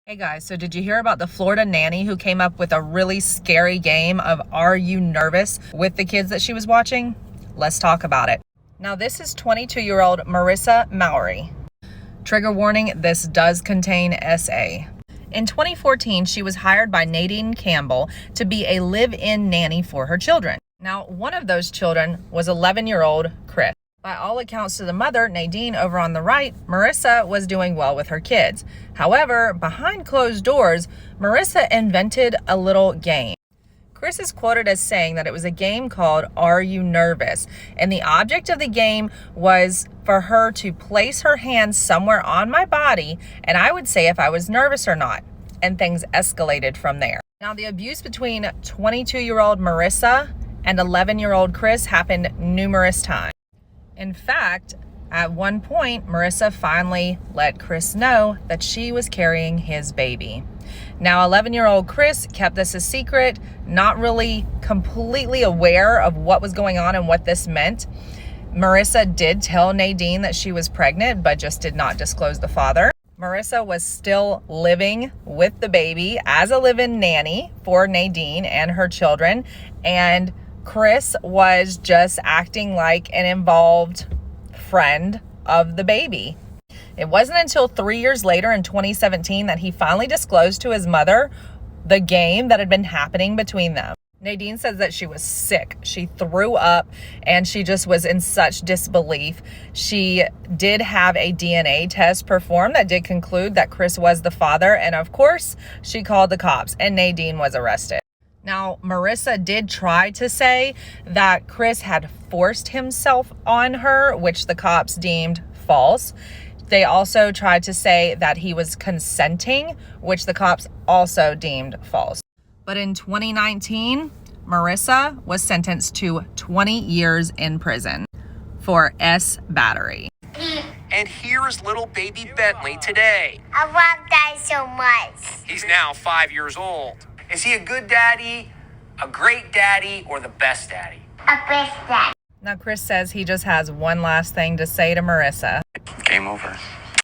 Hey guys, so did you hear about the Florida nanny who came up with a really scary game of Are You Nervous with the kids that she was watching? Let's talk about it. Now this is 22-year-old Marissa Mowry. Trigger warning, this does contain SA. In 2014, she was hired by Nadine Campbell to be a live-in nanny for her children. Now, one of those children was 11-year-old Chris. By all accounts to the mother, Nadine, over on the right, Marissa was doing well with her kids. However, behind closed doors, Marissa invented a little game. Chris is quoted as saying that it was a game called Are You Nervous? And the object of the game was for her to place her hands somewhere on my body, and I would say if I was nervous or not. And things escalated from there. Now, the abuse between 22-year-old Marissa and 11-year-old Chris happened numerous times. In fact, at one point, Marissa finally let Chris know that she was carrying his baby. Now, 11-year-old Chris kept this a secret, not really completely aware of what was going on and what this meant. Marissa did tell Nadine that she was pregnant, but just did not disclose the father. Marissa was still living with the baby as a live-in nanny for Nadine and her children, and Chris was just acting like an involved friend of the baby. It wasn't until 3 years later in 2017 that he finally disclosed to his mother the game that had been happening between them. Nadine says that she was sick. She threw up and she just was in such disbelief. She did have a DNA test performed that did conclude that Chris was the father. And of course, she called the cops and Nadine was arrested. Now, Marissa did try to say that Chris had forced himself on her, which the cops deemed false. They also tried to say that he was consenting, which the cops also deemed false. But in 2019, Marissa was sentenced to 20 years in prison for S battery. And here's little baby Bentley today. I love Dad so much. He's now 5 years old. Is he a good daddy, a great daddy, or the best daddy? A best dad. Now, Chris says he just has one last thing to say to Marissa. Game over.